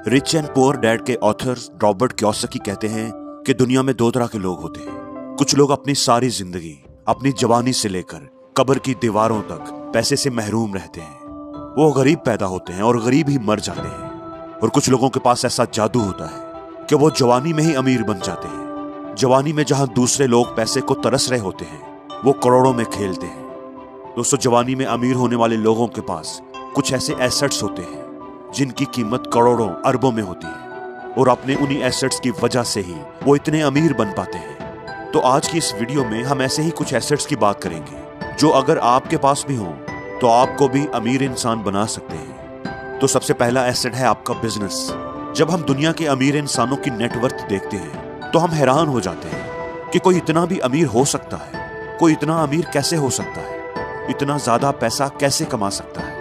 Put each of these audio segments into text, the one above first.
Rich and poor dad के author Robert Kiyosaki कहते हैं कि दुनिया में दो तरह के लोग होते हैं। कुछ लोग अपनी सारी जिंदगी, अपनी जवानी से लेकर कब्र की दीवारों तक पैसे से महरूम रहते हैं। वो गरीब पैदा होते हैं और गरीब ही मर जाते हैं। और कुछ लोगों के पास ऐसा जादू होता है कि वो जवानी में ही अमीर बन जाते हैं। जवानी में जहां दूसरे लोग पैसे को तरस रहे होते हैं, वो करोड़ों में खेलते हैं। दोस्तों, जवानी में अमीर होने वाले लोगों के पास कुछ ऐसे एसेट्स होते हैं जिनकी कीमत करोड़ों अरबों में होती है, और अपने उन्हीं एसेट्स की वजह से ही वो इतने अमीर बन पाते हैं। तो आज की इस वीडियो में हम ऐसे ही कुछ एसेट्स की बात करेंगे जो अगर आपके पास भी हों तो आपको भी अमीर इंसान बना सकते हैं। तो सबसे पहला एसेट है आपका बिजनेस। जब हम दुनिया के अमीर इंसानों की नेटवर्थ देखते हैं तो हम हैरान हो जाते हैं कि कोई इतना भी अमीर हो सकता है। कोई इतना अमीर कैसे हो सकता है, इतना ज्यादा पैसा कैसे कमा सकता है।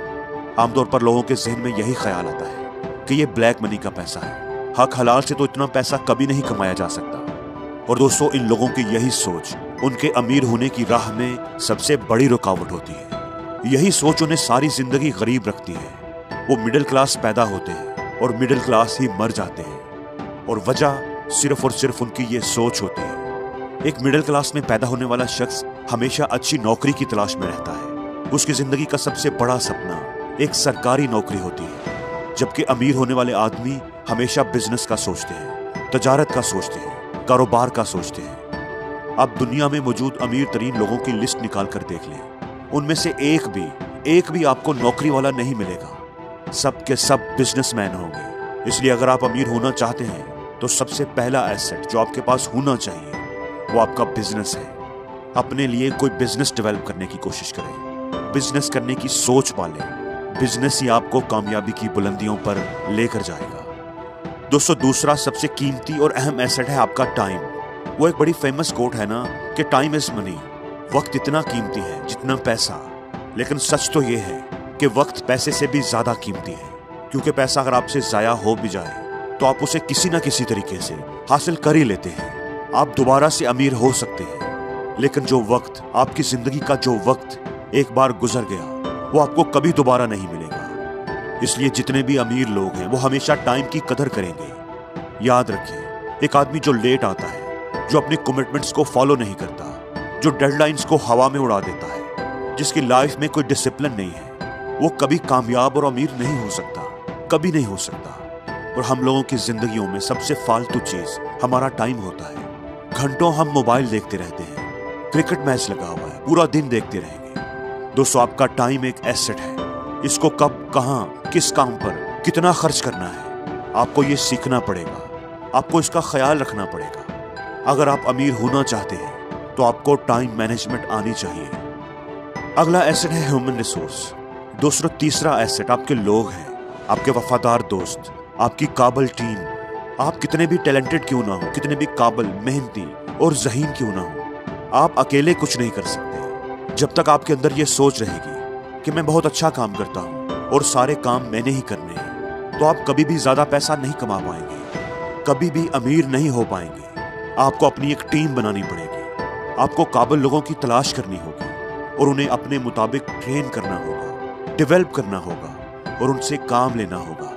आमतौर पर लोगों के जहन में यही ख्याल आता है कि ये ब्लैक मनी का पैसा है, हक हलाल से तो इतना पैसा कभी नहीं कमाया जा सकता। और दोस्तों, इन लोगों की यही सोच उनके अमीर होने की राह में सबसे बड़ी रुकावट होती है। यही सोच उन्हें सारी जिंदगी गरीब रखती है। वो मिडिल क्लास पैदा होते हैं और मिडिल क्लास ही मर जाते हैं, और वजह सिर्फ और सिर्फ उनकी ये सोच होती है। एक मिडिल क्लास में पैदा होने वाला शख्स हमेशा अच्छी नौकरी की तलाश में रहता है। उसकी जिंदगी का सबसे बड़ा सपना एक सरकारी नौकरी होती है, जबकि अमीर होने वाले आदमी हमेशा बिजनेस का सोचते हैं, तजारत का सोचते हैं, कारोबार का सोचते हैं। आप दुनिया में मौजूद अमीर तरीन लोगों की लिस्ट निकाल कर देख लें, उनमें से एक भी आपको नौकरी वाला नहीं मिलेगा। सब के सब बिजनेसमैन होंगे। इसलिए अगर आप अमीर होना चाहते हैं तो सबसे पहला एसेट जो आपके पास होना चाहिए वो आपका बिजनेस है। अपने लिए कोई बिजनेस डेवलप करने की कोशिश करें, बिजनेस करने की सोच पालें। बिजनेस ही आपको कामयाबी की बुलंदियों पर लेकर जाएगा। दोस्तों, दूसरा सबसे कीमती और अहम एसेट है आपका टाइम। वो एक बड़ी फेमस कोट है ना कि टाइम इज मनी। वक्त इतना कीमती है जितना पैसा। लेकिन सच तो ये है कि वक्त पैसे से भी ज्यादा कीमती है, क्योंकि पैसा अगर आपसे जाया हो भी जाए तो आप उसे किसी ना किसी तरीके से हासिल कर ही लेते हैं। आप दोबारा से अमीर हो सकते हैं, लेकिन जो वक्त, आपकी जिंदगी का जो वक्त एक बार गुजर गया वो आपको कभी दोबारा नहीं मिलेगा। इसलिए जितने भी अमीर लोग हैं वो हमेशा टाइम की कदर करेंगे। याद रखिए, एक आदमी जो लेट आता है, जो अपनी कमिटमेंट्स को फॉलो नहीं करता, जो डेडलाइंस को हवा में उड़ा देता है, जिसकी लाइफ में कोई डिसिप्लिन नहीं है, वो कभी कामयाब और अमीर नहीं हो सकता, कभी नहीं हो सकता। और हम लोगों की जिंदगियों में सबसे फालतू चीज हमारा टाइम होता है। घंटों हम मोबाइल देखते रहते हैं, क्रिकेट मैच लगा हुआ है, पूरा दिन देखते रहेंगे। दोस्तों, आपका टाइम एक एसेट है। इसको कब, कहां, किस काम पर कितना खर्च करना है, आपको ये सीखना पड़ेगा। आपको इसका ख्याल रखना पड़ेगा। अगर आप अमीर होना चाहते हैं तो आपको टाइम मैनेजमेंट आनी चाहिए। अगला एसेट है ह्यूमन रिसोर्स। दोस्तों, तीसरा एसेट आपके लोग हैं, आपके वफादार दोस्त, आपकी काबिल टीम। आप कितने भी टैलेंटेड क्यों ना हो, कितने भी काबिल, मेहनती और ज़हीन क्यों ना हो, आप अकेले कुछ नहीं कर सकते। जब तक आपके अंदर ये सोच रहेगी कि मैं बहुत अच्छा काम करता हूँ और सारे काम मैंने ही करने हैं, तो आप कभी भी ज्यादा पैसा नहीं कमा पाएंगे, कभी भी अमीर नहीं हो पाएंगे। आपको अपनी एक टीम बनानी पड़ेगी। आपको काबिल लोगों की तलाश करनी होगी और उन्हें अपने मुताबिक ट्रेन करना होगा, डेवलप करना होगा और उनसे काम लेना होगा।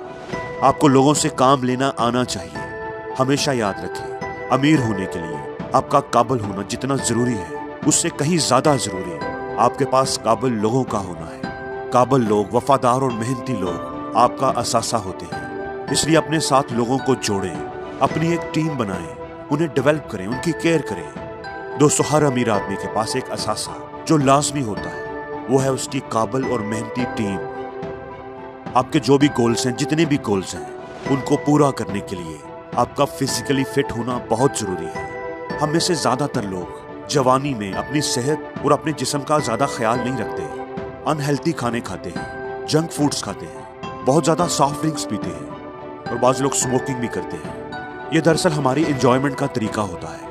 आपको लोगों से काम लेना आना चाहिए। हमेशा याद रखें, अमीर होने के लिए आपका काबिल होना जितना जरूरी है, उससे कहीं ज्यादा जरूरी है आपके पास काबिल लोगों का होना है। काबिल लोग, वफादार और मेहनती लोग आपका असासा होते हैं। इसलिए अपने साथ लोगों को जोड़ें, अपनी एक टीम बनाएं, उन्हें डेवलप करें, उनकी केयर करें। दोस्तों, हर अमीर आदमी के पास एक असासा जो लाजमी होता है, वो है उसकी काबिल और मेहनती टीम। आपके जो भी गोल्स हैं, जितने भी गोल्स हैं, उनको पूरा करने के लिए आपका फिजिकली फिट होना बहुत जरूरी है। हम में से ज्यादातर लोग जवानी में अपनी सेहत और अपने जिस्म का ज्यादा ख्याल नहीं रखते हैं। अनहेल्थी खाने खाते हैं, जंक फूड्स खाते हैं, बहुत ज्यादा सॉफ्ट ड्रिंक्स पीते हैं और बाज़ लोग स्मोकिंग भी करते हैं। ये दरअसल हमारी एंजॉयमेंट का तरीका होता है।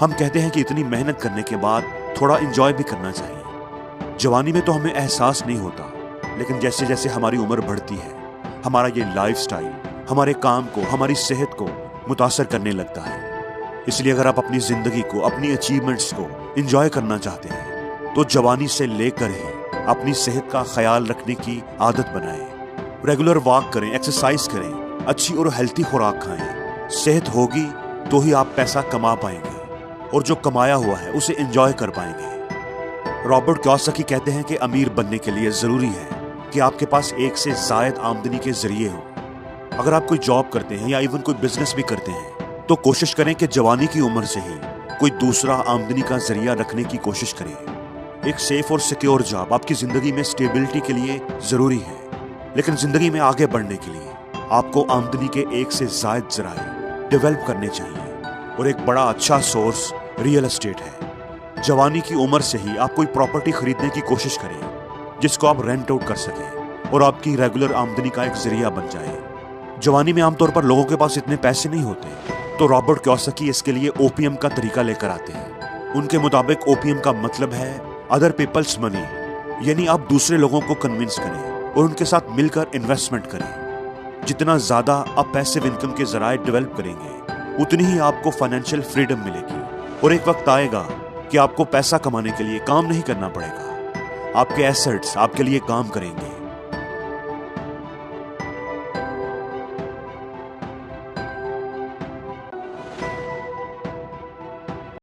हम कहते हैं कि इतनी मेहनत करने के बाद थोड़ा एंजॉय भी करना चाहिए। जवानी में तो हमें एहसास नहीं होता, लेकिन जैसे जैसे हमारी उम्र बढ़ती है, हमारा ये लाइफस्टाइल हमारे काम को, हमारी सेहत को मुतासर करने लगता है। इसलिए अगर आप अपनी जिंदगी को, अपनी अचीवमेंट्स को एंजॉय करना चाहते हैं तो जवानी से लेकर ही अपनी सेहत का ख्याल रखने की आदत बनाएं। रेगुलर वॉक करें, एक्सरसाइज करें, अच्छी और हेल्थी खुराक खाएं। सेहत होगी तो ही आप पैसा कमा पाएंगे और जो कमाया हुआ है उसे एंजॉय कर पाएंगे। रॉबर्ट कियोसाकी कहते हैं कि अमीर बनने के लिए जरूरी है कि आपके पास एक से ज्यादा आमदनी के जरिए हो। अगर आप कोई जॉब करते हैं या इवन कोई बिजनेस भी करते हैं तो कोशिश करें कि जवानी की उम्र से ही कोई दूसरा आमदनी का जरिया रखने की कोशिश करें। एक सेफ और सिक्योर जॉब आपकी जिंदगी में स्टेबिलिटी के लिए जरूरी है, लेकिन जिंदगी में आगे बढ़ने के लिए आपको आमदनी के एक से ज्यादा जराए डेवलप करने चाहिए और एक बड़ा अच्छा सोर्स रियल एस्टेट है। जवानी की उम्र से ही आप कोई प्रॉपर्टी खरीदने की कोशिश करें जिसको आप रेंट आउट कर सकें और आपकी रेगुलर आमदनी का एक जरिया बन जाए। जवानी में आमतौर पर लोगों के पास इतने पैसे नहीं होते, तो रॉबर्ट कियोसाकी इसके लिए ओपीएम का तरीका लेकर आते हैं। उनके मुताबिक ओपीएम का मतलब है अदर पीपल्स मनी, यानी आप दूसरे लोगों को कन्विंस करें और उनके साथ मिलकर इन्वेस्टमेंट करें। जितना ज्यादा आप पैसिव इनकम के जराए डेवलप करेंगे उतनी ही आपको फाइनेंशियल फ्रीडम मिलेगी और एक वक्त आएगा कि आपको पैसा कमाने के लिए काम नहीं करना पड़ेगा। आपके एसेट्स आपके लिए काम करेंगे।